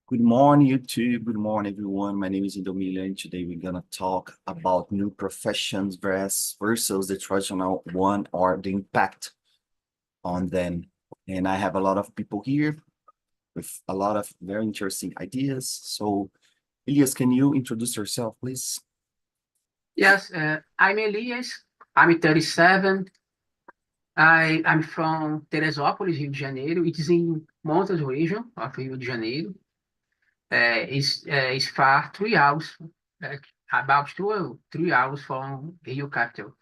Good morning, YouTube. Good morning, everyone. My name is Indomila, and today we're gonna talk about new professions versus the traditional one or the impact on them. And I have a lot of people here with a lot of very interesting ideas. So, Elias, can you introduce yourself, please? Yes, I'm Elias. I'm 37. I'm from Teresópolis, Rio de Janeiro. It is in Montes region of Rio de Janeiro. It's far 3 hours, uh, about 3 hours from Rio capital.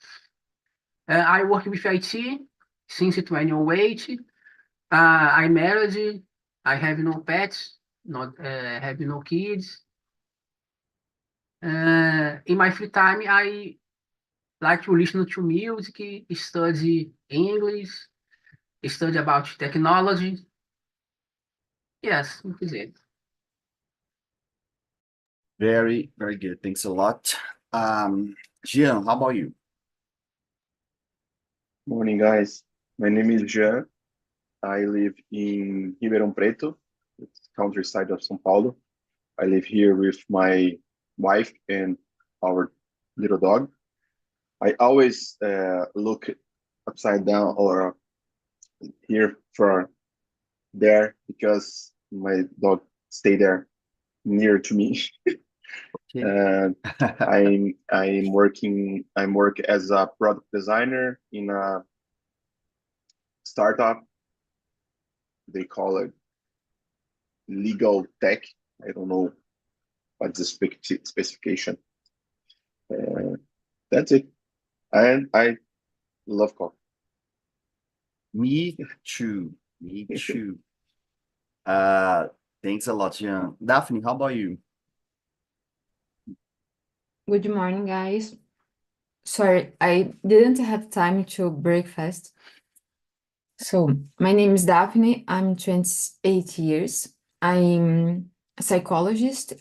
I work with IT since 2008. I'm married. I have no pets, not have no kids. In my free time, I like to listen to music, study English, study about technology. Yes, this is it. Very, very good. Thanks a lot. Jean, how about you? Morning, guys. My name is Jean. I live in Ribeirão Preto, it's countryside of São Paulo. I live here with my wife and our little dog. I always look upside down or here for there because my dog stay there near to me. Okay. And I work as a product designer in a startup. They call it legal tech. I don't know what's the specification. That's it. And I love coffee. Me too. Me too. Thanks a lot, Jean. Daphne, how about you? Good morning, guys. Sorry, I didn't have time to breakfast. So, my name is Daphne. I'm 28 years. I'm a psychologist.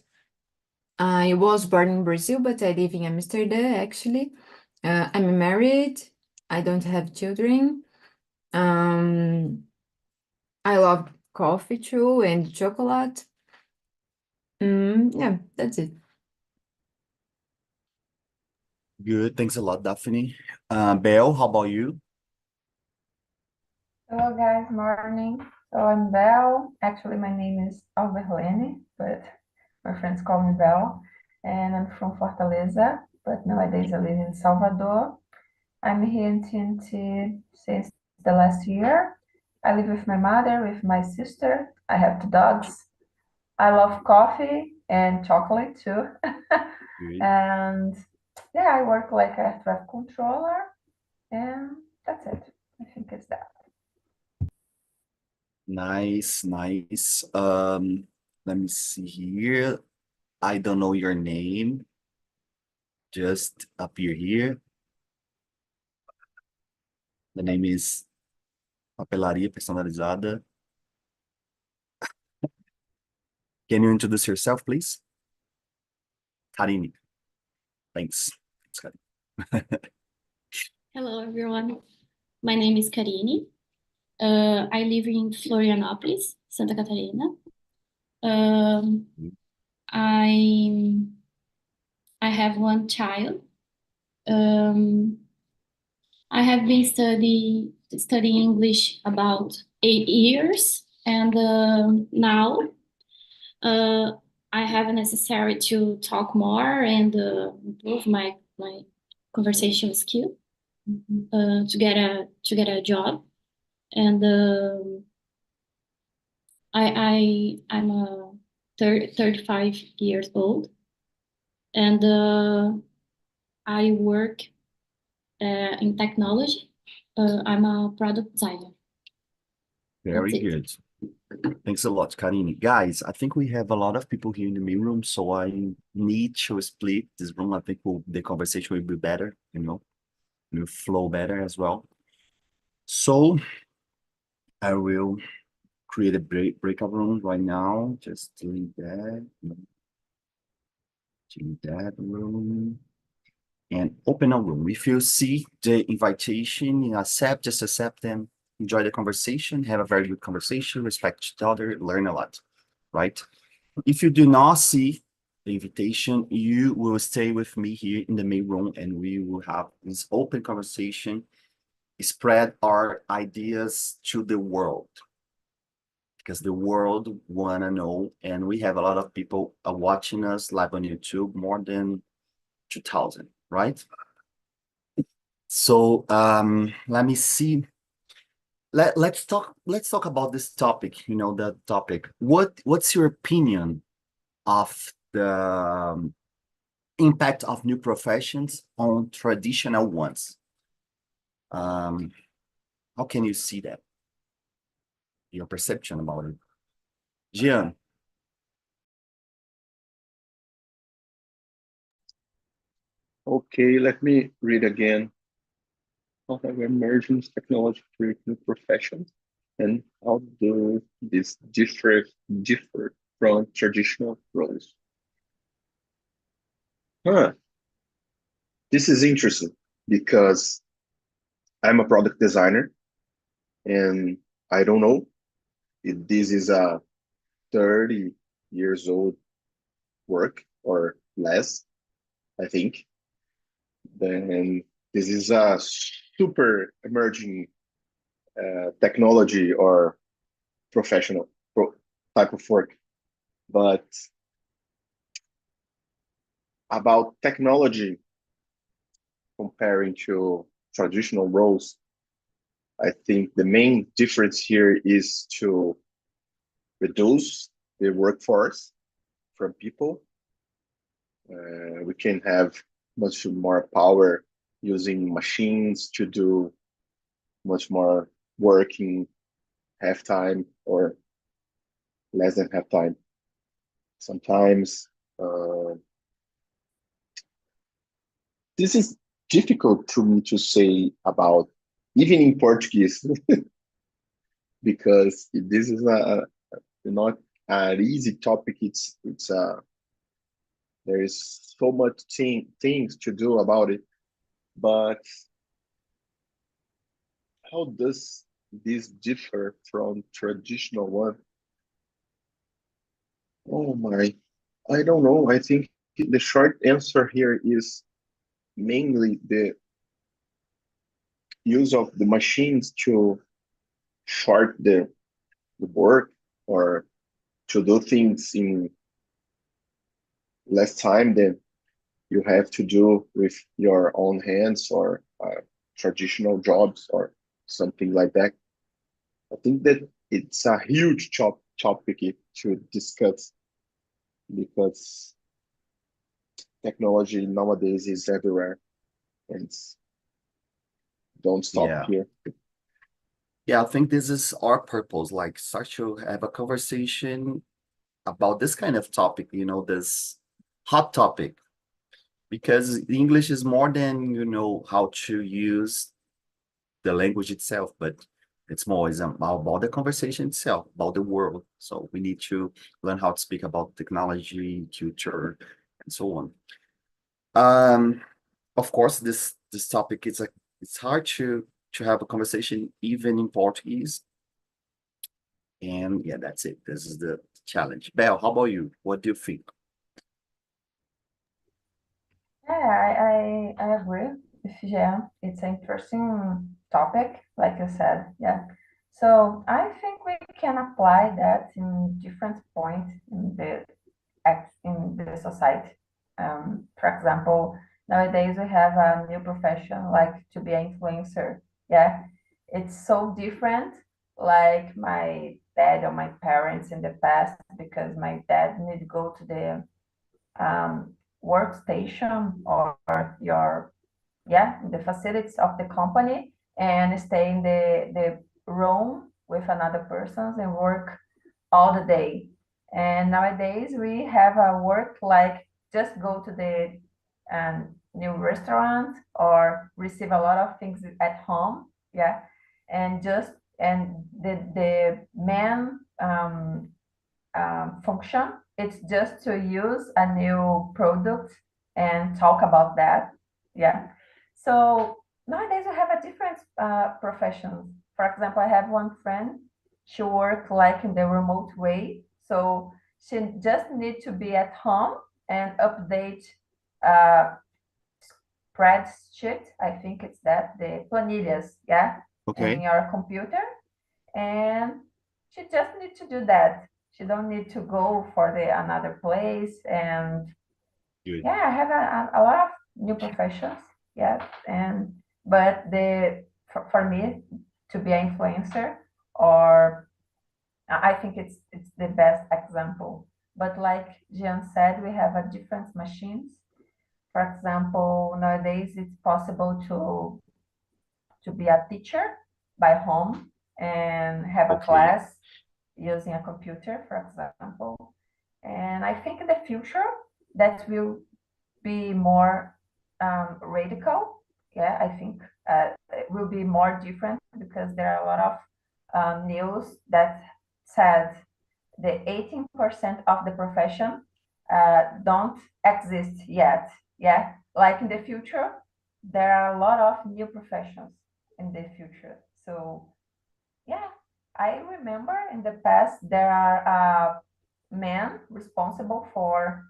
I was born in Brazil, but I live in Amsterdam, actually. I'm married. I don't have children. I love coffee too and chocolate. Yeah, that's it. Good. Thanks a lot, Daphne. Belle, how about you? Hello guys, morning. So I'm Belle. Actually, my name is Alberlene, but my friends call me Belle. And I'm from Fortaleza, but nowadays I live in Salvador. I'm here in TNT since the last year. I live with my mother, with my sister. I have 2 dogs. I love coffee and chocolate too. Good. And yeah, I work like a traffic controller, and that's it. I think it's that. Nice, nice. Let me see here. I don't know your name. Just appear here. The name is Papelaria Personalizada. Can you introduce yourself, please? Karine. Thanks. Thanks, Karine. Hello, everyone. My name is Karine. I live in Florianópolis, Santa Catarina. I have one child. I have been studying English about 8 years, and now I have necessary to talk more and improve my conversation skill to get a job. And I'm a 35 years old, and I work in technology. I'm a product designer. Very That's it. good. Thanks a lot, Karine. Guys, I think we have a lot of people here in the main room, so I need to split this room. I think the conversation will be better, will flow better as well. So I will create a breakout room right now. Just delete that. Delete that room. And open a room. If you see the invitation, just accept them. Enjoy the conversation, have a very good conversation, respect each other, learn a lot. right? If you do not see the invitation, you will stay with me here in the main room and we will have this open conversation, spread our ideas to the world. Because the world wanna know, and we have a lot of people watching us live on YouTube, more than 2,000, right? So let me see. Let's talk about this topic, the topic. What's your opinion of the impact of new professions on traditional ones? How can you see that? Your perception about it. Gian. Okay, let me read again. How have emergence technology create new professions, and how do these differ from traditional roles? Huh. This is interesting because I'm a product designer, and I don't know if this is a 30 years old work or less, I think. Then this is a super emerging technology or professional type of work. But about technology comparing to traditional roles, I think the main difference here is to reduce the workforce from people. We can have much more power using machines to do much more work in half time or less than half time. Sometimes this is difficult to me to say about, even in Portuguese, because this is not an easy topic. It's there is so much things to do about it. But how does this differ from traditional one? Oh my, I don't know. I think the short answer here is mainly the use of the machines to short the work or to do things in less time than you have to do with your own hands or traditional jobs or something like that. I think that it's a huge topic to discuss because technology nowadays is everywhere and don't stop Yeah. here. Yeah, I think this is our purpose, like start to have a conversation about this kind of topic, this hot topic, because English is more than, how to use the language itself, but it's more is about the conversation itself, about the world. So we need to learn how to speak about technology, culture, and so on. Of course, this topic is it's hard to have a conversation even in Portuguese. And yeah, that's it. This is the challenge. Belle, how about you? What do you think? Yeah, I agree with Jean. It's an interesting topic, like you said. Yeah. So I think we can apply that in different points in the society. For example, nowadays we have a new profession like to be an influencer. Yeah. It's so different like my dad or my parents in the past because my dad need to go to the workstation or your the facilities of the company and stay in the room with another person and work all the day. And nowadays we have a work like just go to the new restaurant or receive a lot of things at home. Yeah. And just and the main function. It's just to use a new product and talk about that. Yeah. So nowadays we have a different professions. For example, I have one friend. She work like in the remote way. So she just need to be at home and update spreadsheet, I think it's that, the planilhas, yeah, in Okay. your computer. And she just need to do that. She don't need to go for the another place. And Good. yeah, I have a lot of new professions. Yeah, and but for me to be an influencer, or I think it's the best example. But like Jean said, we have a different machines. For example, nowadays it's possible to be a teacher by home and have a Okay. class using a computer, for example. And I think in the future that will be more radical. Yeah, I think it will be more different because there are a lot of news that said the 18% of the profession don't exist yet. Yeah, like in the future, there are a lot of new professions in the future. So yeah, I remember in the past there are men responsible for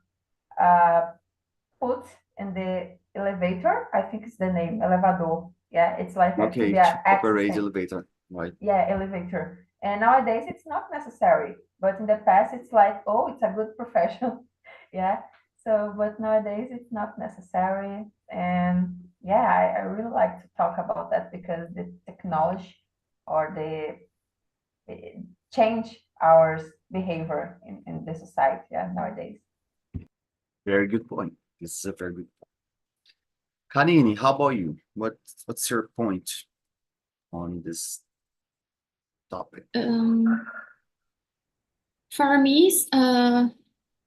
put in the elevator. I think it's the name, elevador. Yeah, it's like to Okay, be to an operate assistant. elevator, right? Yeah, elevator. And nowadays it's not necessary, but in the past it's like, oh, it's a good profession. Yeah. So, but nowadays it's not necessary. And yeah, I really like to talk about that because the technology or the it change our behavior in the society, yeah, nowadays. Very good point. This is a very good point. Kanini, how about you? What's your point on this topic? For me,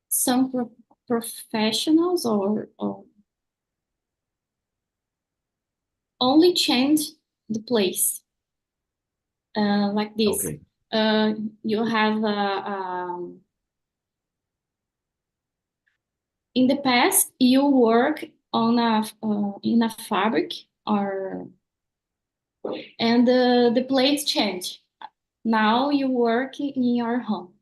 some professionals or only change the place, like this. Okay. You have in the past you work on in a fabric and the place change. Now you work in your home,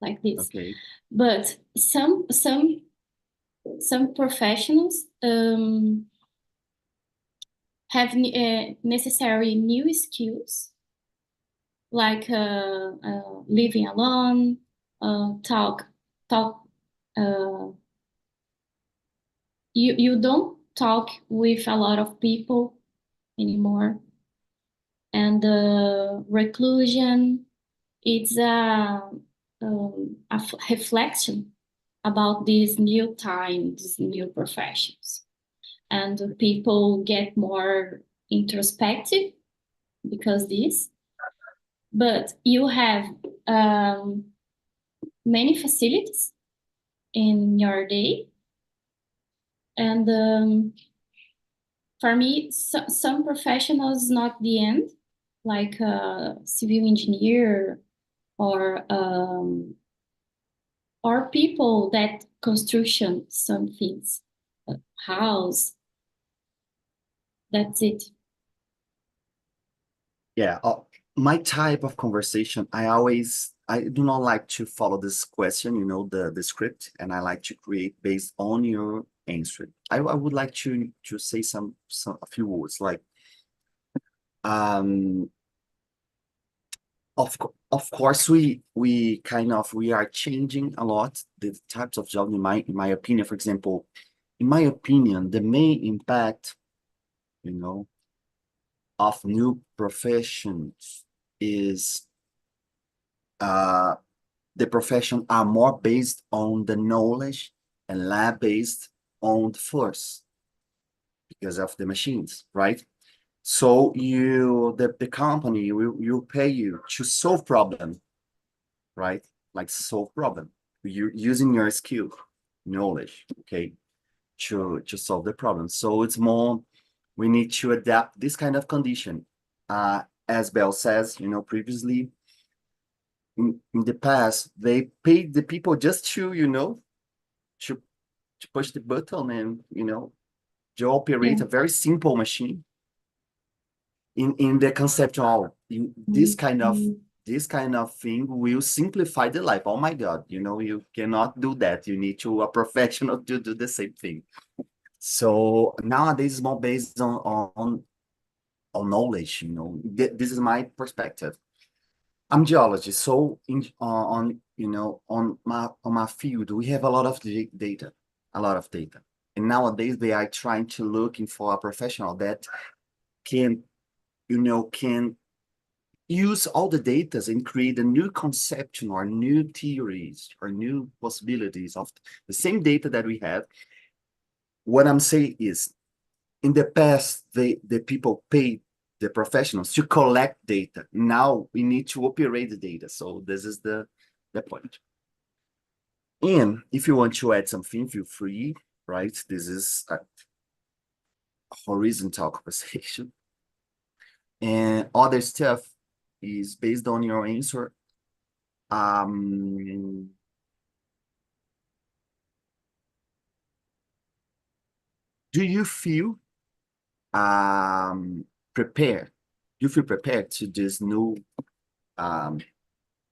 like this. Okay. But some professionals have necessary new skills, like living alone, talk. You don't talk with a lot of people anymore, and reclusion. It's a reflection about this new time, these new professions, and people get more introspective because this. But you have many facilities in your day, and for me, some professionals not the end, like a civil engineer or people that construction some things, house. That's it. Yeah. My type of conversation, I do not like to follow this question, the script, and I like to create based on your answer. I would like to say a few words like of course we are changing a lot the types of job in my opinion. For example, in my opinion, the main impact of new professions is the profession are more based on the knowledge and lab based on the force because of the machines, right? So the company will pay you to solve problem, right? Like solve problem. You using your skill, knowledge, okay, to solve the problem. So it's more we need to adapt this kind of condition. As Bell says, previously in the past, they paid the people just to, to push the button and, to operate a very simple machine. In the conceptual, this kind of this kind of thing will simplify the life. Oh my God, you cannot do that. You need a professional to do the same thing. So nowadays it's more based on knowledge, This is my perspective. I'm geologist, so on my field we have a lot of data, a lot of data, and nowadays they are trying to looking for a professional that can use all the data and create a new conception or new theories or new possibilities of the same data that we have. What I'm saying is, in the past, the people paid the professionals to collect data. Now we need to operate the data. So this is the point. And if you want to add something, feel free, right? This is a horizontal conversation. And other stuff is based on your answer. Do you feel prepared? Do you feel prepared to this new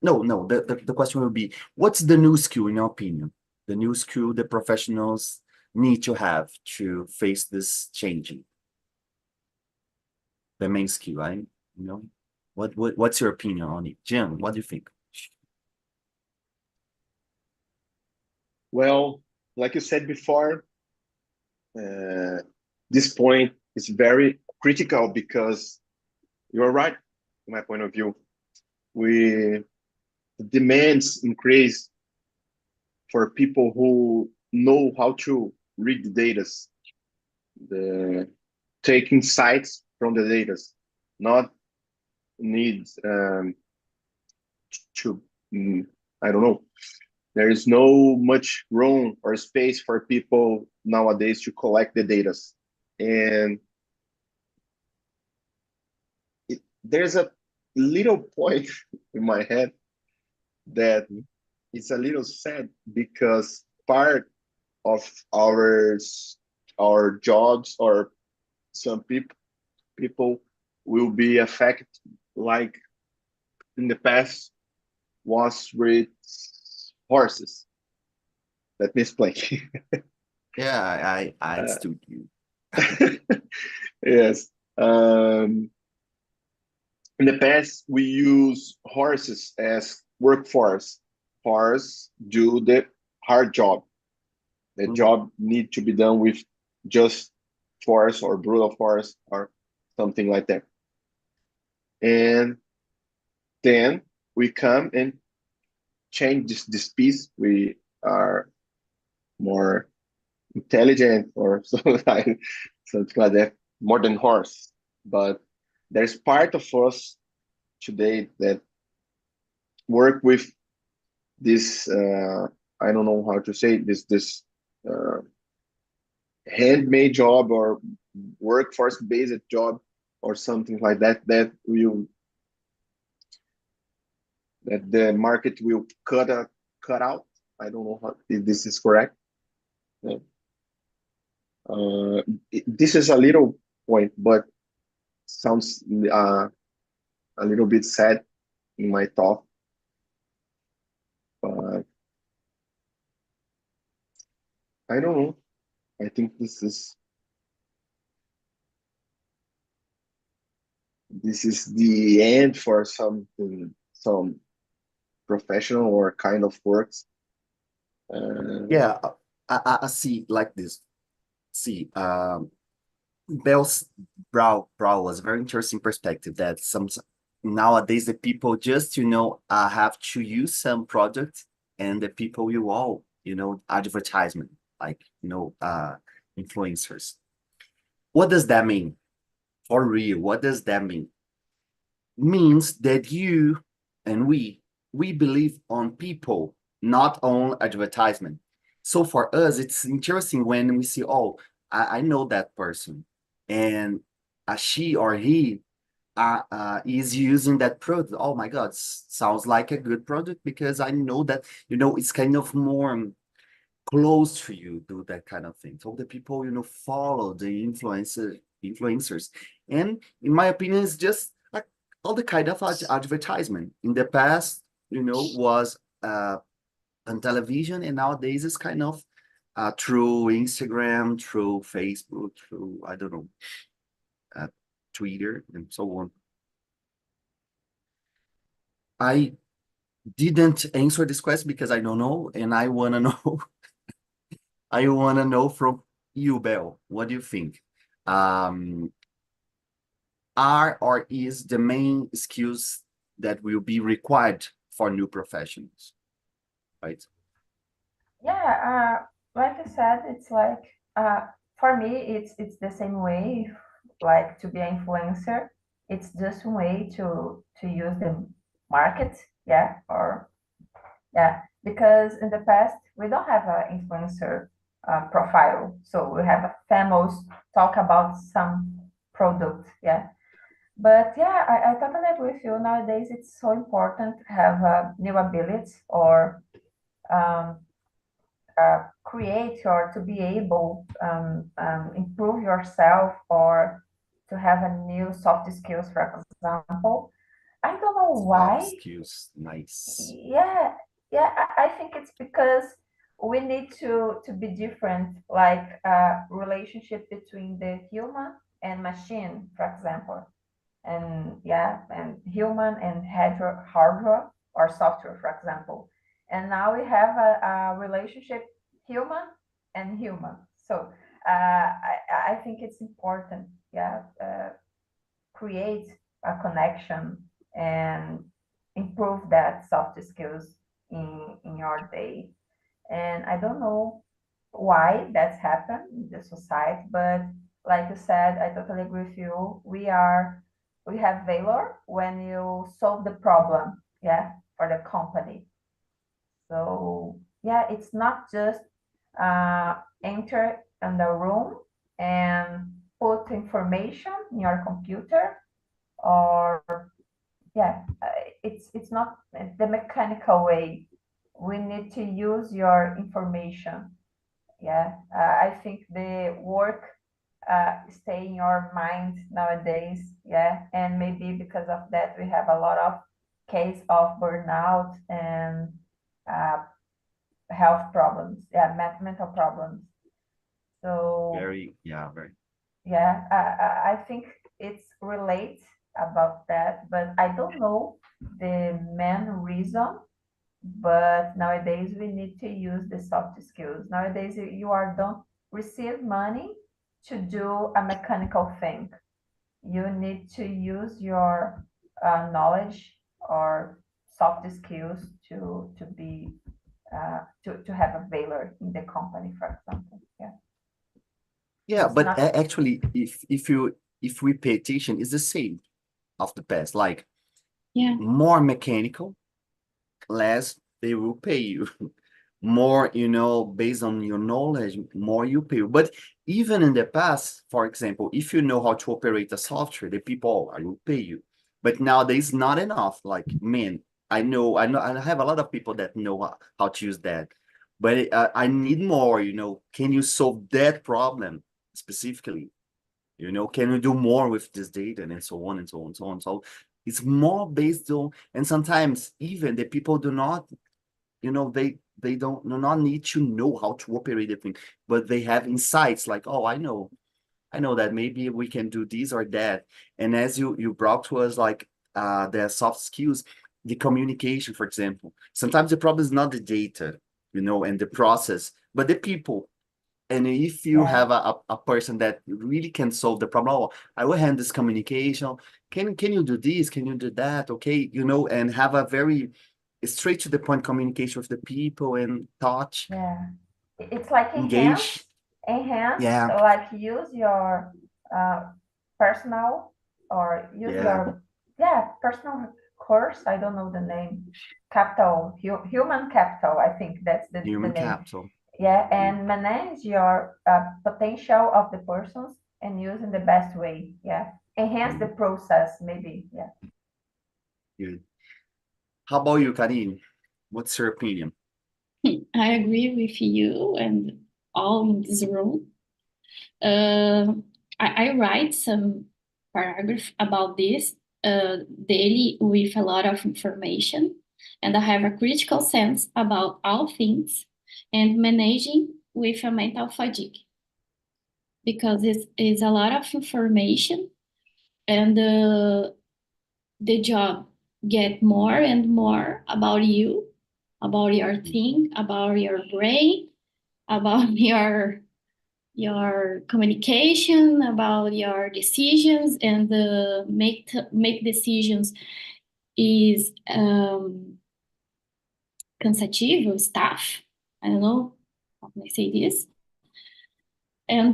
no, the question will be, what's the new skill in your opinion? The new skill the professionals need to have to face this changing. The main skill, right? What's your opinion on it? Jim, what do you think? Well, like you said before, this point is very critical because you're right, in my point of view. The demands increase for people who know how to read the data, take insights from the data, not need to, I don't know. There is no much room or space for people nowadays to collect the data. And there's a little point in my head that it's a little sad because part of our jobs or some people will be affected like in the past was with horses. Let me explain. Yeah, I understood you. Yes. In the past, we use horses as workforce. Horses do the hard job. The job need to be done with just force or brutal force or something like that. And then we come and change this piece. We are more intelligent or something like that, more than horse. But there's part of us today that work with this, I don't know how to say this handmade job or workforce-based job or something like that, that the market will cut out. I don't know if this is correct. This is a little point, but sounds a little bit sad in my thought. But I don't know. I think this is the end for some professional or kind of works. Yeah, I see like this. See, Bell's brow was a very interesting perspective that nowadays the people just have to use some product, and the people will all advertisement, like influencers. What does that mean for real? What does that mean? Means that you and we believe on people, not on advertisement. So for us, it's interesting when we see, oh, I know that person, and she or he is using that product. Oh my God, sounds like a good product because I know that, it's kind of more close to you, do that kind of thing. So the people, follow the influencers. And in my opinion, it's just all the kind of advertisement. In the past, was on television, and nowadays it's kind of through Instagram, through Facebook, through, I don't know, Twitter, and so on. I didn't answer this question because I don't know, and I want to know. I want to know from you, Belle. What do you think? Are or is the main skills that will be required for new professionals, right? Yeah, like I said, it's like for me, it's the same way. Like to be an influencer, it's just a way to use the market, yeah, or yeah, because in the past we don't have an influencer profile, so we have a famous talk about some product, yeah. But yeah, I totally agree with you. Nowadays, it's so important to have new abilities or um, create or to be able improve yourself or to have a new soft skills, for example. I don't know Soft why. skills, nice. Yeah, yeah, I think it's because we need to be different, like relationship between the human and machine, for example, and yeah, and human and hardware or software, for example. And now we have a relationship human and human. So I think it's important, yeah, create a connection and improve that soft skills in your day. And I don't know why that's happened in the society, but like you said, I totally agree with you. We have valor when you solve the problem, yeah, for the company. So yeah, it's not just enter in the room and put information in your computer or yeah, it's not the mechanical way. We need to use your information. Yeah, I think the work stay in your mind nowadays. Yeah, and maybe because of that we have a lot of case of burnout and uh, health problems. Yeah, mental problems. So Very, yeah, very. yeah, I think it's relate about that, but I don't know the main reason. But nowadays we need to use the soft skills. Nowadays you are don't receive money to do a mechanical thing. You need to use your knowledge or soft skills to be to have a valor in the company, for example. Yeah, Yeah, it's but not. actually, if we pay attention, it's the same of the past. Like Yeah. more mechanical, less they will pay you. More, based on your knowledge, more you pay. But even in the past, for example, if you know how to operate a software, the people, I will pay you. But nowadays, not enough. Like, man, I know, I have a lot of people that know how to use that. But I need more, can you solve that problem specifically? Can we do more with this data and so on and so on and so on. So it's more based on, and sometimes even the people do not, they do not need to know how to operate the thing, but they have insights like, oh, I know that maybe we can do this or that. And as you brought to us, like the soft skills, the communication, for example, sometimes the problem is not the data, and the process, but the people. And if you Yeah, have a person that really can solve the problem, oh, I will handle this communication. Can you do this? Can you do that? Okay, and have a very straight to the point communication with the people and touch, yeah. It's like engage. enhance, Yeah, like use your uh, personal or use yeah, your yeah personal course. I don't know the name. Capital, human capital. I think that's the human name. capital. Yeah, Yeah, and manage your potential of the persons and use in the best way. Yeah, enhance the mm, process maybe. Yeah. good. How about you, Karim? What's your opinion? I agree with you and all in this room. I write some paragraph about this, daily with a lot of information, and I have a critical sense about all things and managing with a mental fatigue because it's a lot of information and the job get more and more about you, about your thing, about your brain, about your communication, about your decisions, and make decisions is cansativo, stuff. I don't know how can I say this. And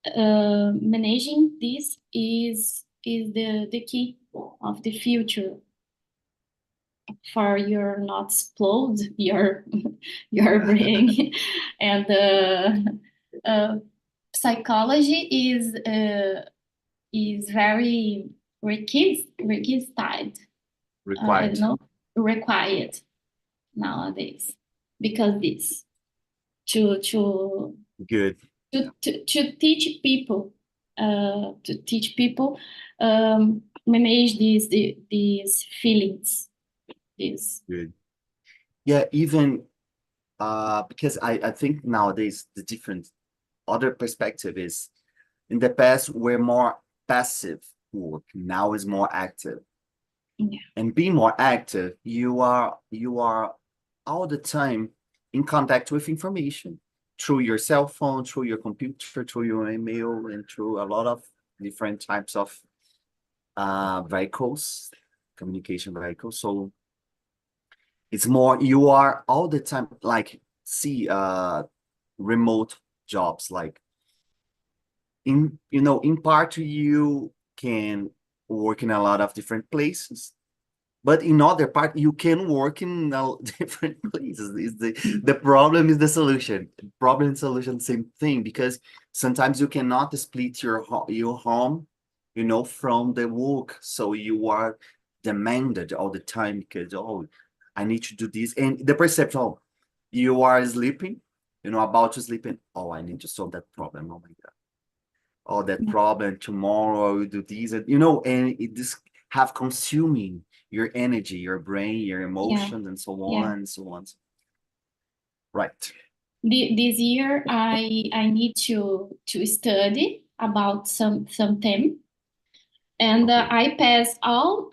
managing this is the key of the future for your not explode your brain. And psychology is very requisite, I Required. don't know, required nowadays because this to Good. to teach people manage these feelings, this Good. Yeah, even because I think nowadays the different other perspective is in the past we're more passive work, now is more active. Yeah. And being more active, you are all the time in contact with information through your cell phone, through your computer, through your email, and through a lot of different types of vehicles, communication vehicles. So it's more you are all the time like see remote jobs, like in in part you can work in a lot of different places, but in other part you can work in different places. Is the problem is the solution. Problem and solution, same thing, because sometimes you cannot split your home, from the work. So you are demanded all the time because, oh, I need to do this. And the perception, oh, you are sleeping, about to sleep, and oh, I need to solve that problem. Oh my God. Oh, that problem tomorrow I will do this, and and it just have consuming your energy, your brain, your emotions, and so on and so on. Right. This year I need to study about some theme, and Okay. I pass all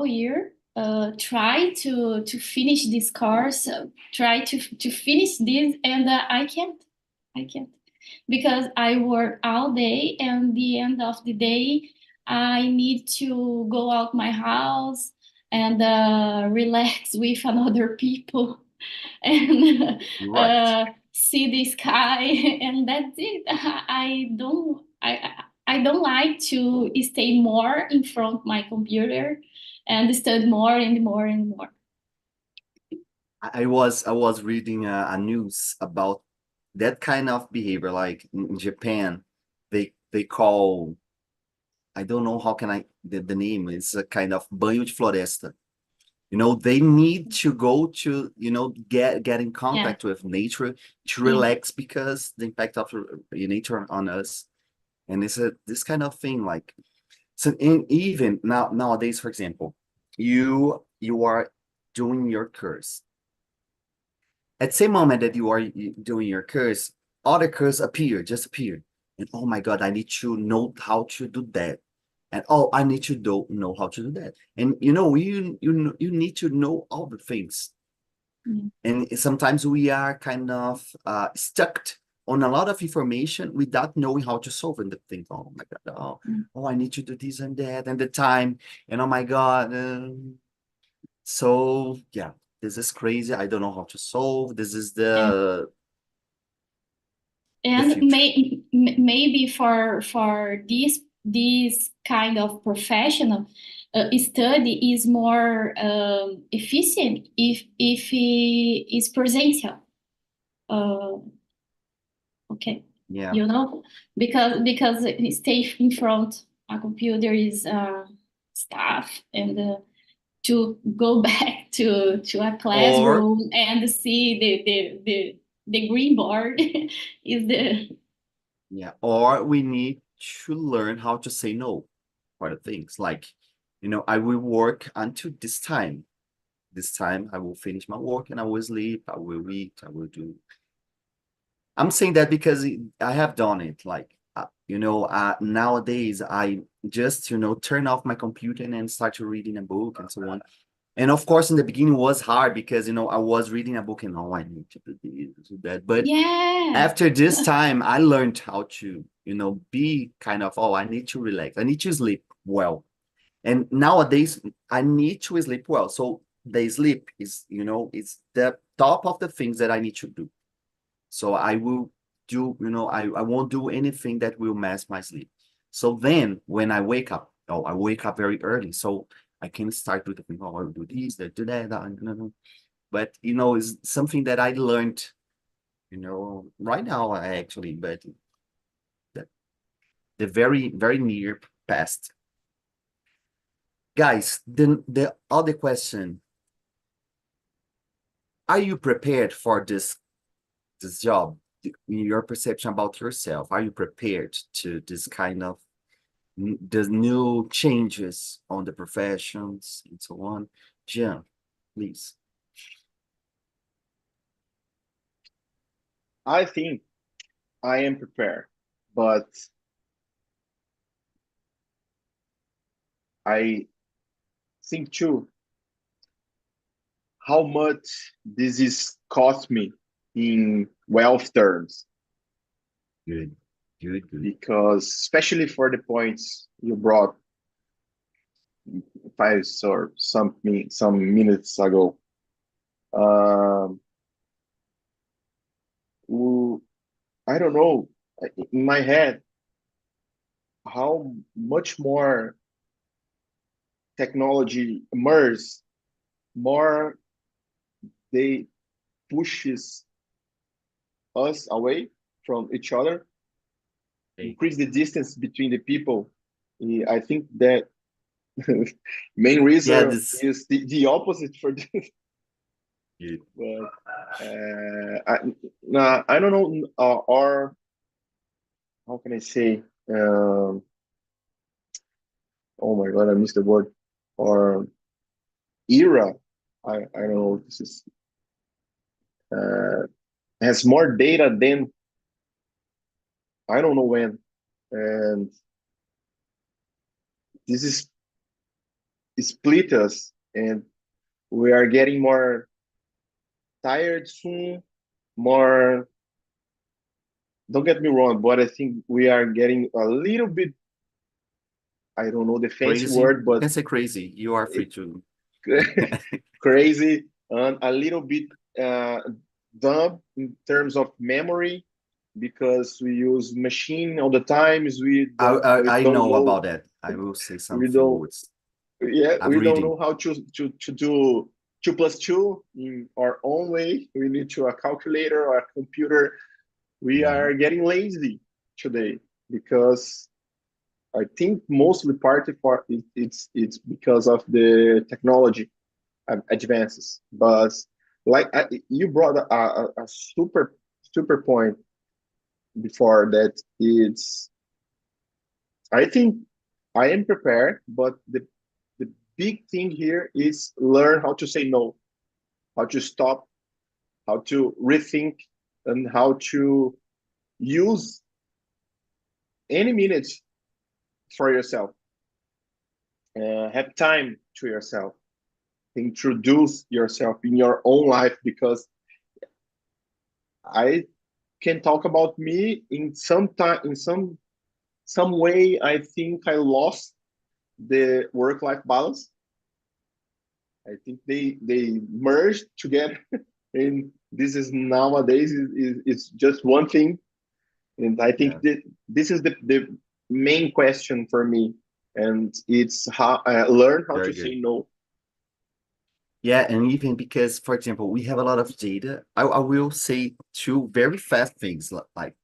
year try to finish this course, try to finish this, and I can't because I work all day, and the end of the day I need to go out my house and relax with another people and Right. see the sky, and that's it. I don't like to stay more in front of my computer and study more and more and more. I was reading a news about that kind of behavior, like in Japan, they call, I don't know how can the name is a kind of banho de floresta. They need to go to, get in contact with nature to relax because the impact of nature on us. And it's this kind of thing, like, so even nowadays, for example, you are doing your course. At the same moment that you are doing your course, other course just appear. And oh my God, I need to know how to do that. And oh, I need to know how to do that. And you need to know all the things. And sometimes we are kind of stuck on a lot of information without knowing how to solve the thing. Oh my God, oh, I need to do this and that and the time. And oh my God. So yeah, this is crazy. I don't know how to solve. This is the And future. maybe for this kind of professional study is more efficient if it is presential. Okay. Yeah. Because stay in front a computer is stuff, and to go back to a classroom and see the green board is the Yeah, or we need to learn how to say no. for the things. Like, I will work until this time. This time I will finish my work and I will sleep, I will eat, I will do. I'm saying that because I have done it. Like, nowadays I just, turn off my computer and then start to reading a book and so on. And of course, in the beginning it was hard because, I was reading a book and I need to do this, do that. But Yeah. after this time, I learned how to, be kind of, I need to relax. I need to sleep well. And nowadays I need to sleep well. So the sleep is, it's the top of the things that I need to do. So I will do, I won't do anything that will mess my sleep. So then when I wake up, I wake up very early. So I can start with the thing, I will do this, do that. But, it's something that I learned, right now actually, but the very, very near past. Guys, the other question, are you prepared for this job? In your perception about yourself, are you prepared to this kind of the new changes on the professions and so on? Jean, please. I think I am prepared, but I think too how much this is cost me in wealth terms. Good, good. Because especially for the points you brought some minutes ago, I don't know in my head how much more technology immerse, more they pushes us away from each other, increase the distance between the people. I think that main reason is the opposite for this. Yeah. But I don't know, or how can I say? Oh my God, I missed the word. Or era. I don't know. This is has more data than I don't know when, and this is split us, and we are getting more tired soon. More. Don't get me wrong, but I think we are getting a little bit. I don't know the fancy word, but you can say crazy. You are free to. Crazy and a little bit dumb in terms of memory because we use machine all the times. We I don't know about that. I will say something. We don't know how to do 2+2 in our own way. We need to a calculator or a computer. We are getting lazy today because I think mostly part of it's because of the technology advances. But like you brought a super point before that. It's I think I am prepared, but the big thing here is learn how to say no, how to stop, how to rethink, and how to use any minutes for yourself. Have time to yourself. Introduce yourself in your own life, because I can talk about me in some time, in some way. I think I lost the work-life balance. I think they merged together, and this is nowadays it's just one thing. And I think that this is the main question for me, and it's how learn how to say no. Yeah, and even because, for example, we have a lot of data. I will say two very fast things. Like,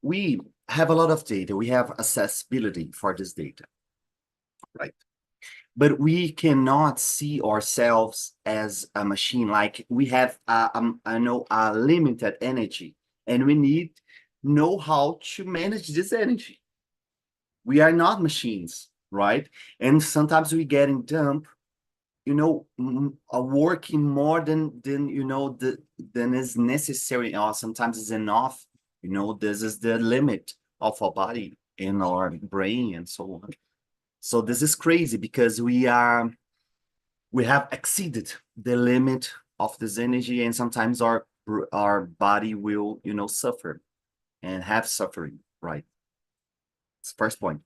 we have a lot of data. We have accessibility for this data, right? But we cannot see ourselves as a machine. Like, we have a limited energy, and we know how to manage this energy. We are not machines. right? And sometimes we get in dump, you know, are working more than you know than is necessary, or sometimes is enough. You know, this is the limit of our body and our brain and so on. So this is crazy because we have exceeded the limit of this energy, and sometimes our body will, you know, suffer and have suffering, right? That's first point.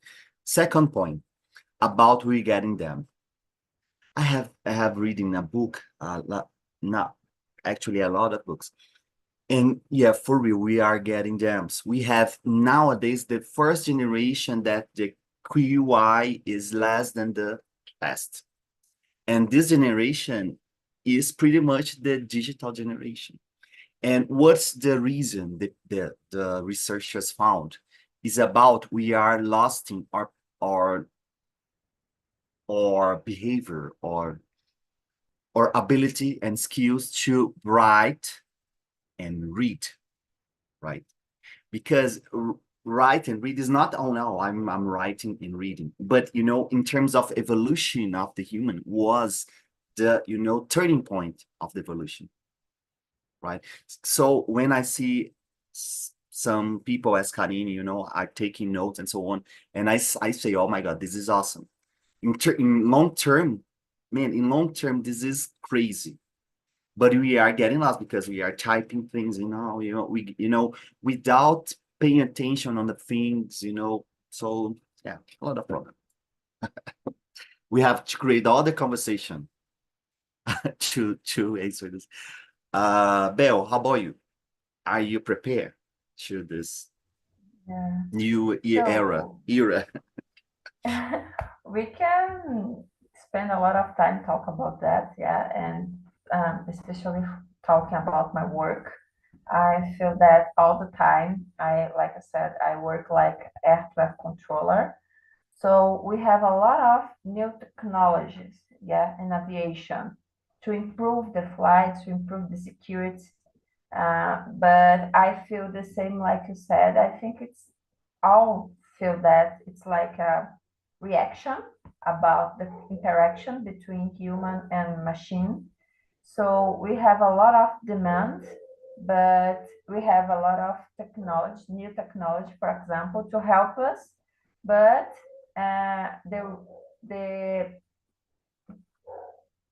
Second point, about we getting them. I have reading a book, not actually a lot of books. And yeah, for real, we are getting them. We have nowadays the first generation that the QI is less than the last. And this generation is pretty much the digital generation. And what's the reason that the researchers found is about we are losing our behavior or ability and skills to write and read, right? Because write and read is not, oh no, I'm writing and reading, but you know, in terms of evolution of the human was the, you know, turning point of the evolution, right? So when I see some people as Karine, you know, are taking notes and so on, and I say, oh my God, this is awesome. In long term, man, in long term, this is crazy. But we are getting lost because we are typing things, you know, without paying attention on the things, you know. So yeah, a lot of problem. We have to create all the conversation to answer this. Belle, how about you? Are you prepared to this Yeah. new era? So Era. we can spend a lot of time talk about that, yeah, and especially talking about my work. I feel that all the time. Like I said, I work like air traffic controller. So we have a lot of new technologies, yeah, in aviation to improve the flights, to improve the security. But I feel the same, like you said. I think it's all feel that it's like a reaction about the interaction between human and machine. So we have a lot of demand, but we have a lot of technology, new technology, for example, to help us. But the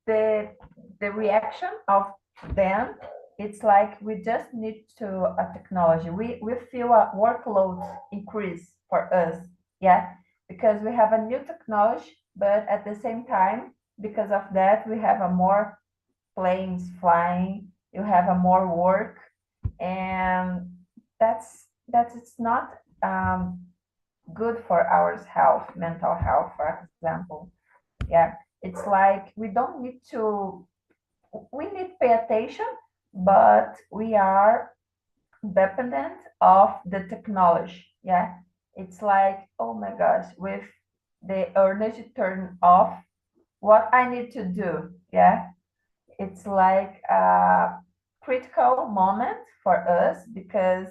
the the reaction of them, it's like we just need to a technology. We feel a workload increase for us, yeah, because we have a new technology, but at the same time, because of that, we have a more planes flying, you have a more work, and that's it's not good for our health, mental health, for example. Yeah, it's like we need to pay attention, but we are dependent of the technology. Yeah, it's like, oh my gosh, with the energy turn off, what I need to do. Yeah, it's like a critical moment for us because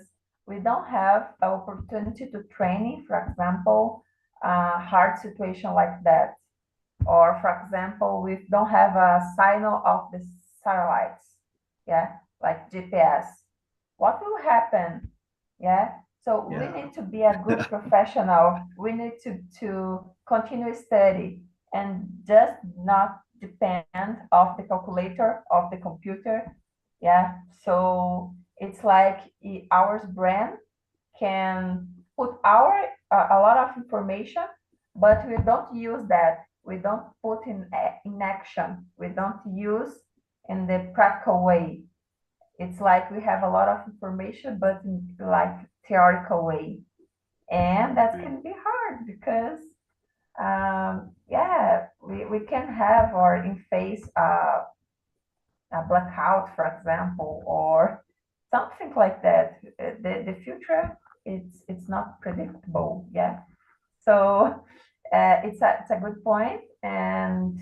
we don't have an opportunity to training, for example, a hard situation like that. Or for example, we don't have a signal of the satellites, yeah, like GPS. What will happen? Yeah. So we Yeah. need to be a good professional. We need to continue study and just not depend of the calculator of the computer. Yeah. So it's like our brain can put a lot of information, but we don't use that. We don't put in action. We don't use in the practical way. It's like we have a lot of information, but in like theoretical way, and that can be hard because yeah, we can have or in face a blackout, for example, or something like that. The future, it's not predictable. Yeah. So it's a good point, and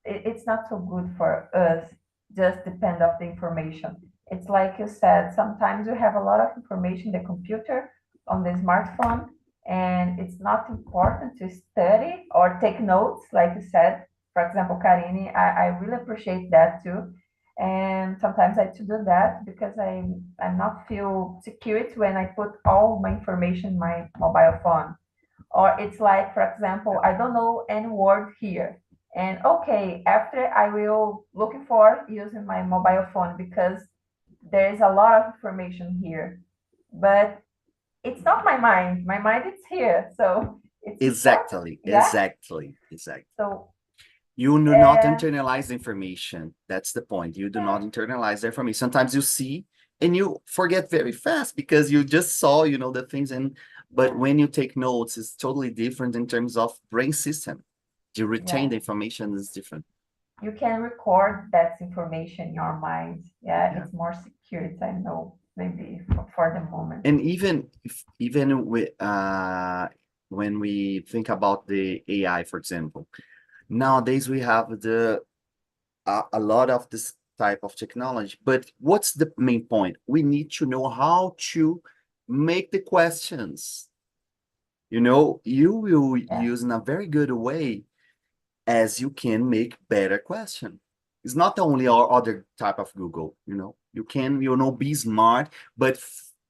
it's not so good for us. Just depend of the information. It's like you said. Sometimes we have a lot of information, the computer, on the smartphone, And it's not important to study or take notes, like you said. For example, Karine, I really appreciate that too. And sometimes I have to do that because I'm not feel secure when I put all my information in my mobile phone. Or it's like, for example, I don't know any word here. And okay, after I will looking for using my mobile phone because there is a lot of information here. But it's not my mind. My mind is here. So it's important. Exactly, Yeah. exactly. So You do not internalize information. That's the point. You do not internalize the information. Sometimes you see and you forget very fast because you just saw, the things. But when you take notes, it's totally different in terms of brain system. You retain the information is different. you can record that information in your mind. Yeah, Yeah. it's more secure. I know, maybe for the moment. And even when we think about the AI, for example, nowadays we have a lot of this type of technology, but what's the main point? We need to know how to make the questions. You will use in a very good way as you can make better question. It's not only our other type of Google, you can, be smart, but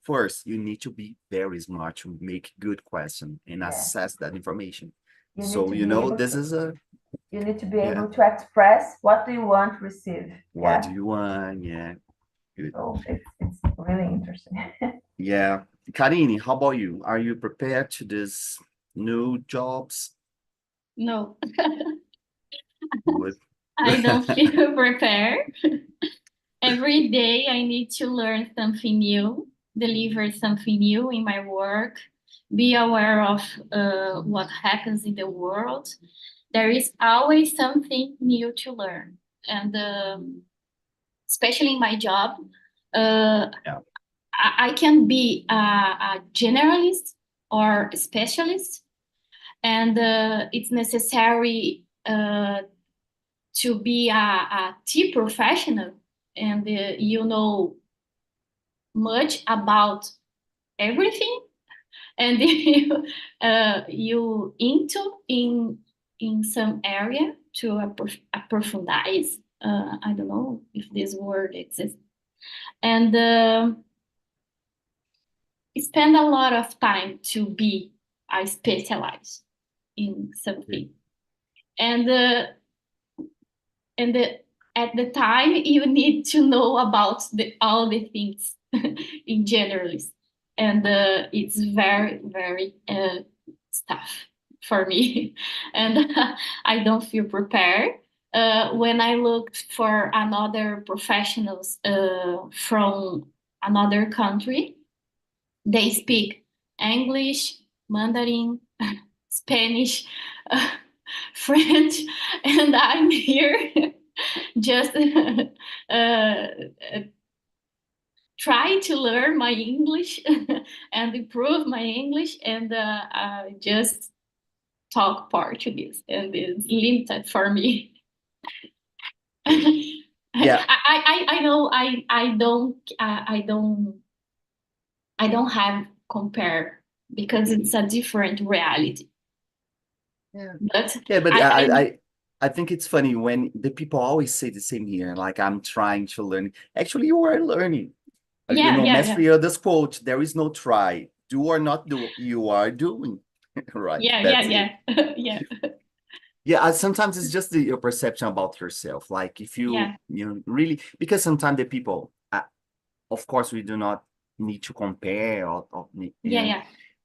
first you need to be very smart to make good question and assess that information. So, this is you need to be Yeah. able to express what do you want to receive. what do you want? Yeah. Good. So it's really interesting. Yeah. Karine, how about you? Are you prepared to this new jobs? No, Good. I don't feel prepared. Every day I need to learn something new, deliver something new in my work, be aware of what happens in the world. There is always something new to learn. And especially in my job, Yeah. I can be a generalist or a specialist, and it's necessary to be a tea professional, and you know much about everything, and you into in some area to approfundize. I don't know if this word exists, and spend a lot of time to be a specialized in something, and at the time you need to know about all the things in generalist, and it's very very tough for me, and I don't feel prepared. When I looked for another professionals from another country, they speak English, Mandarin, Spanish, French, and I'm here just try to learn my English and improve my English, and just talk Portuguese, and it's limited for me. Yeah. I know I don't have compare because it's a different reality. Yeah. But Yeah, but I think it's funny when the people always say the same here, like I'm trying to learn. Actually, you are learning. Yeah, Mastery this quote, there is no try. Do or not do, you are doing. Right. That's it. Yeah. Yeah, sometimes it's just your perception about yourself. Like if you really, because sometimes the people, of course, we do not need to compare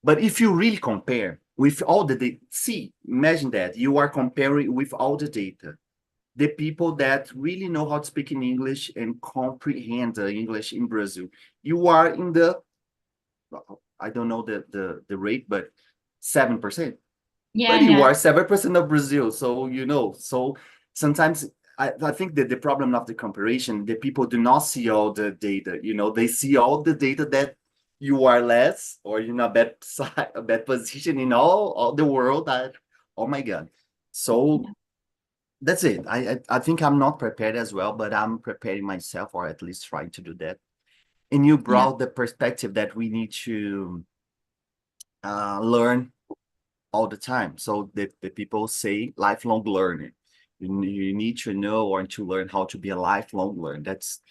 but if you really compare with all the data, imagine that you are comparing with all the data, the people that really know how to speak in English and comprehend the English in Brazil, you are in the, I don't know the rate, but 7%. But you are 7% of Brazil, so so sometimes I think that the problem of the comparison, the people do not see all the data. They see all the data that you are less or in a bad side, a bad position in all the world. Oh my God! So that's it. I think I'm not prepared as well, but I'm preparing myself, or at least trying to do that. And you brought the perspective that we need to learn all the time. So the people say lifelong learning. You need to know or to learn how to be a lifelong learner. That's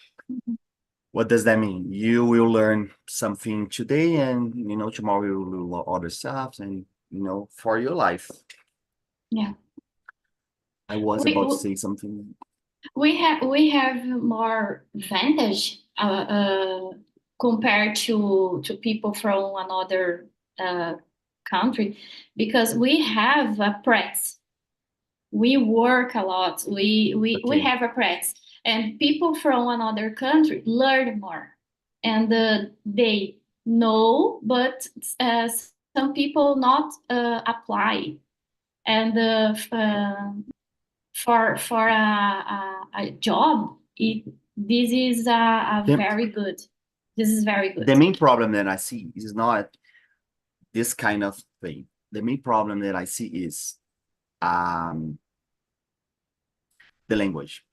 what does that mean? You will learn something today, and tomorrow you will learn other stuff, and for your life. Yeah. I was We- about to we- say something. We have more advantage compared to people from another country because we have a practice. We work a lot. We Okay. have a practice, and people from another country learn more, and they know, but some people not apply, and for a job, this is a Yeah. very good. This is very good. The main problem that I see is not this kind of thing. The main problem that I see is the language.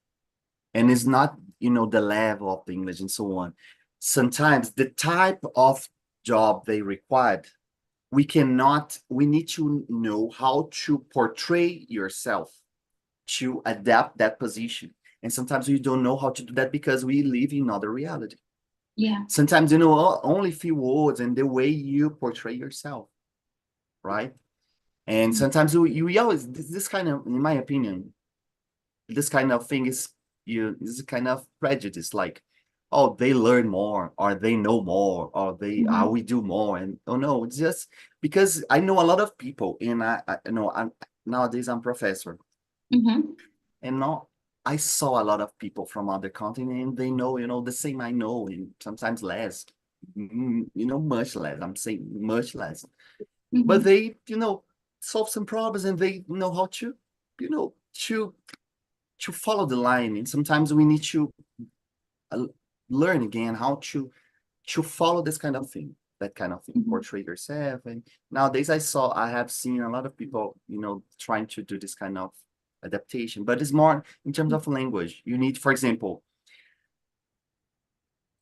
And it's not, the level of the English and so on. Sometimes the type of job they required, we need to know how to portray yourself to adapt that position. And sometimes we don't know how to do that because we live in another reality. Yeah. Sometimes, only few words and the way you portray yourself, right? And sometimes we always, this kind of, in my opinion, this kind of thing is a kind of prejudice, like, oh, they learn more, or they know more, or we do more. And oh no, it's just because I know a lot of people, and nowadays I'm professor, Mhm. and now I saw a lot of people from other continents, and they know, the same I know, and sometimes less, much less. I'm saying much less. But they, solve some problems, and they know how to, to follow the line. And sometimes we need to learn again how to follow this kind of thing, that kind of thing, portray yourself. And nowadays I have seen a lot of people, trying to do this kind of adaptation, but it's more in terms of language. You need, for example,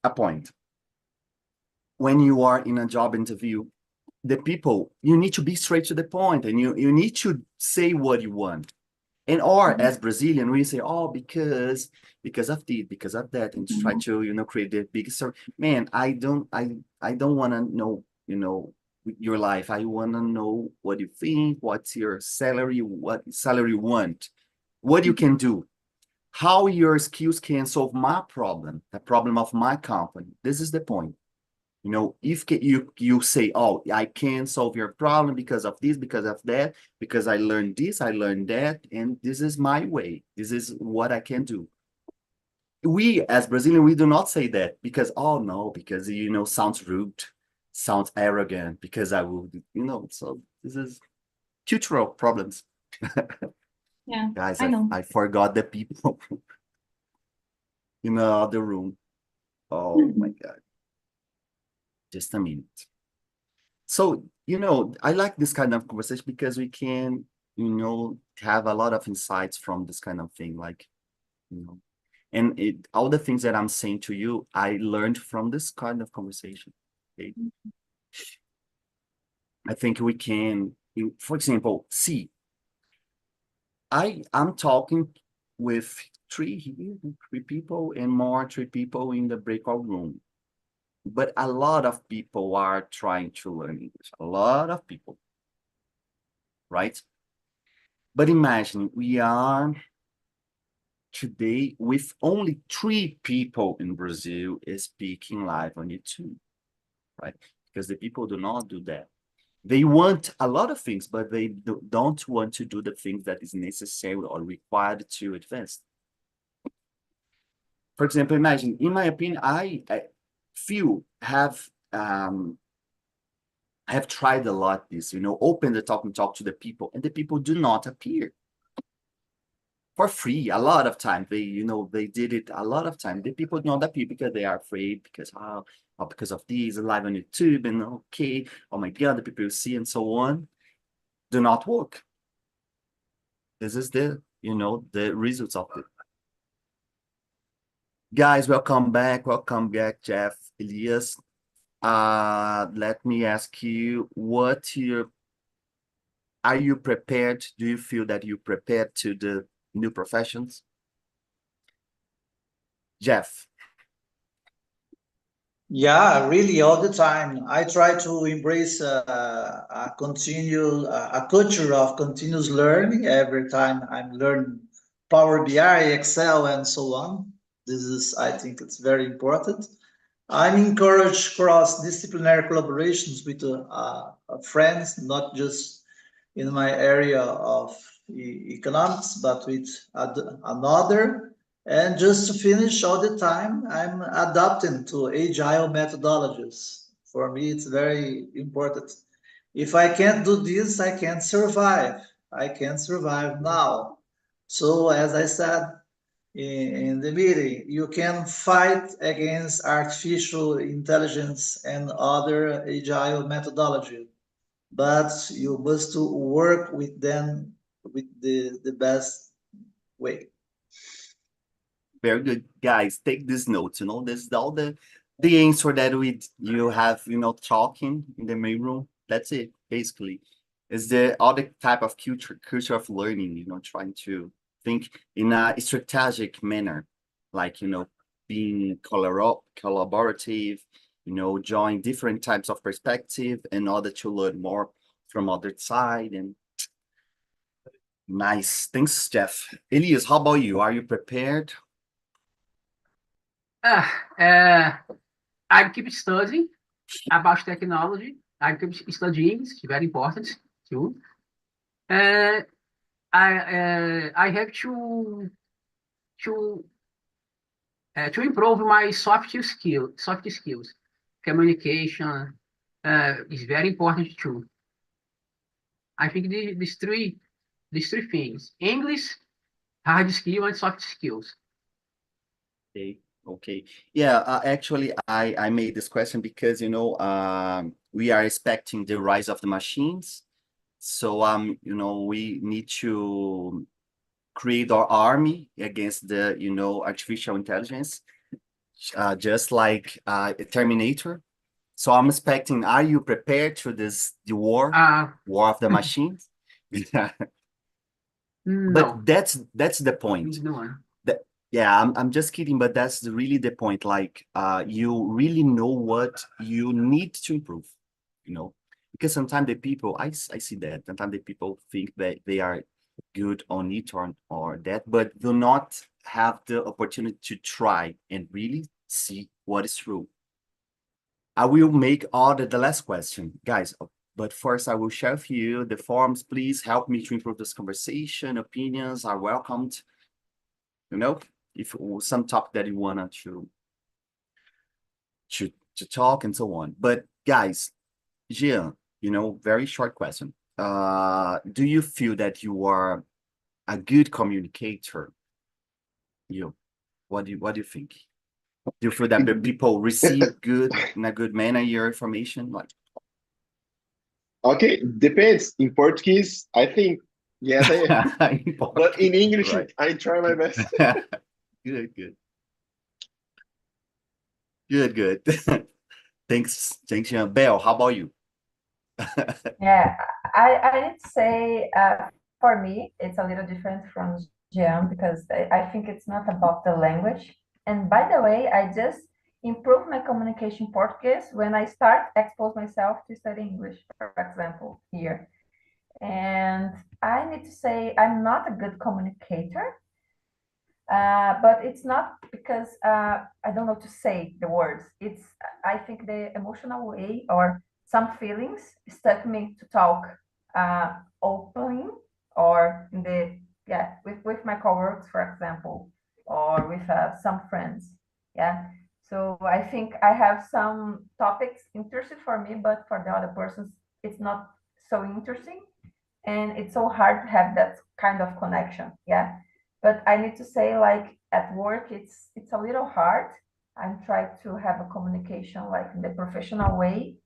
a point. When you are in a job interview, the people, you need to be straight to the point, and you need to say what you want. And or as Brazilian, we say, oh, because of this, because of that, and try to, create the biggest story. Man, I don't want to know, your life. I want to know what you think, what's your salary, what salary you want, what you can do, how your skills can solve my problem, the problem of my company. This is the point. If you say, oh, I can solve your problem because of this, because of that, because I learned this, I learned that, and this is my way. This is what I can do. We, as Brazilian, we do not say that because, oh no, because, sounds rude, sounds arrogant, because I would, so this is cultural problems. Yeah, Guys, I know. I forgot the people in the other room. Oh my God. Just a minute. So, I like this kind of conversation because we can, have a lot of insights from this kind of thing, like, and all the things that I'm saying to you, I learned from this kind of conversation. Okay? I think we can, for example, see, I'm talking with three people and more, three people in the breakout room. But a lot of people are trying to learn English, a lot of people, right? But imagine we are today with only 3 people in Brazil speaking live on YouTube, right? Because the people do not do that. They want a lot of things, but they don't want to do the things that is necessary or required to advance. For example, imagine, in my opinion, I few have tried a lot this, open the talk and talk to the people, and the people do not appear. For free, a lot of time. They did it a lot of time. The people do not appear because they are afraid, because because of these live on YouTube, and okay, oh my God, the people you see and so on, do not work. This is the results of it. Guys, welcome back, Jeff, Elias. let me ask you, are you prepared? Do you feel that you're prepared to the new professions? Jeff. Yeah, really, all the time. I try to embrace a culture of continuous learning every time I'm learning Power BI, Excel, and so on. This is, I think, it's very important. I'm encouraged cross-disciplinary collaborations with friends, not just in my area of economics, but with another. And just to finish all the time, I'm adapting to agile methodologies. For me, it's very important. If I can't do this, I can't survive. I can't survive now. So, as I said in the meeting, you can fight against artificial intelligence and other agile methodology, but you must work with them with the best way. Very good, guys. Take these notes. This is all the answer that you have. Talking in the main room. That's it. Basically, is the other type of culture of learning. Trying to think in a strategic manner, like being collaborative. Join different types of perspective in order to learn more from other side. And nice. Thanks, Jeff. Elias, how about you? Are you prepared? I keep studying about technology. I keep studying. It's very important too. I have to improve my soft skills. Communication is very important too. I think these three things: English, hard skill, and soft skills. Okay. Yeah, actually, I made this question because, we are expecting the rise of the machines. So, we need to create our army against the, artificial intelligence, just like Terminator. So I'm expecting, are you prepared to the war of the machines? No, But that's the point. no. Yeah, I'm just kidding, but that's really the point. Like, you really know what you need to improve, because sometimes the people, I see that sometimes the people think that they are good on it or that, but do not have the opportunity to try and really see what is true. I will make all the last question, guys. But first, I will share with you the forms. Please help me to improve this conversation. Opinions are welcomed. If some topic that you wanna to talk and so on. But guys, Jean, very short question. Do you feel that you are a good communicator? What do you think? Do you feel that the people receive in a good manner your information? Like, Okay, depends. In Portuguese, I think yes, but in English, right. I try my best. Good. Thanks, Jean. Belle, how about you? Yeah, I need to say, for me, it's a little different from Jean because I think it's not about the language. And by the way, I just improved my communication Portuguese when I start expose myself to study English, for example, here. And I need to say I'm not a good communicator, but it's not because I don't know to say the words. It's I think the emotional way or some feelings stuck me to talk openly or in the with my coworkers, for example, or with some friends. Yeah. So I think I have some topics interesting for me, but for the other persons, it's not so interesting, and it's so hard to have that kind of connection. Yeah. But I need to say, like at work, it's a little hard. I'm trying to have a communication like in the professional way,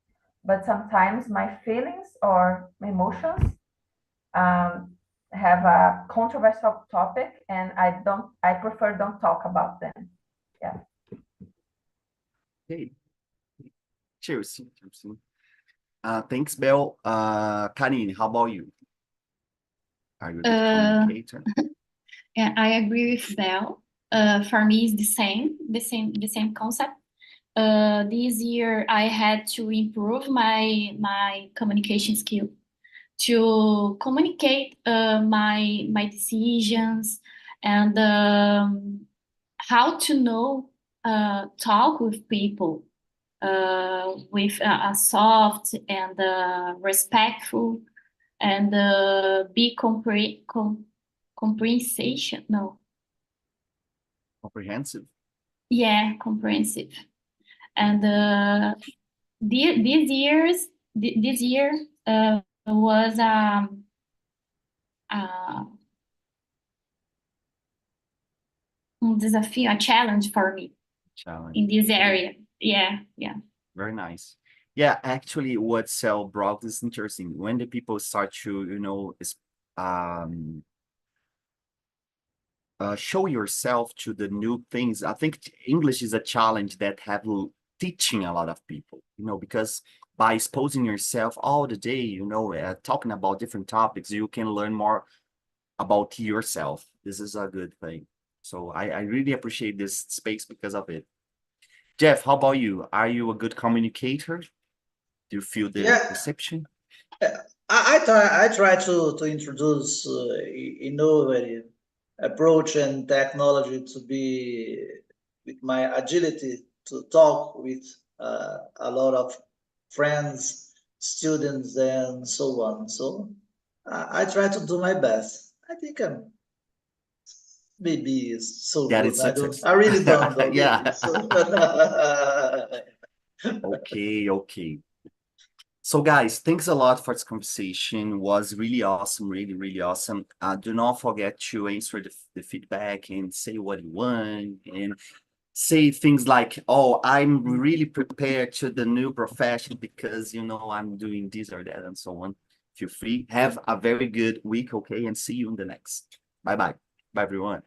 but sometimes my feelings or my emotions um, have a controversial topic, and I prefer don't talk about them. Yeah. Hey, Cheers. Cheers. Thanks, Belle. Karine, how about you? Are you a good communicator? Yeah, I agree with Belle. For me, it's the same concept. This year I had to improve my communication skill to communicate my decisions and how to know talk with people with a soft and respectful and be comprehension. No, Comprehensive. yeah, comprehensive. And this year was desafio, a challenge for me Challenge. in this area. Yeah. Very nice. Yeah, actually, what Cell brought is interesting. When the people start to, show yourself to the new things. I think English is a challenge that have teaching a lot of people, because by exposing yourself all the day, talking about different topics, you can learn more about yourself. This is a good thing. So I really appreciate this space because of it. Jeff, how about you? Are you a good communicator? Do you feel the Yeah. reception? I try to introduce innovative approach and technology to be with my agility to talk with a lot of friends, students, and so on. So I try to do my best. I think I'm maybe so That good. is success. I really don't know. Yeah. Maybe, so. Okay. So guys, thanks a lot for this conversation. It was really awesome, really, really awesome. Do not forget to answer the feedback and say what you want and say things like, oh, I'm really prepared to the new profession because, I'm doing this or that and so on. Feel free. Have a very good week, okay? And see you in the next. Bye-bye. Bye, everyone.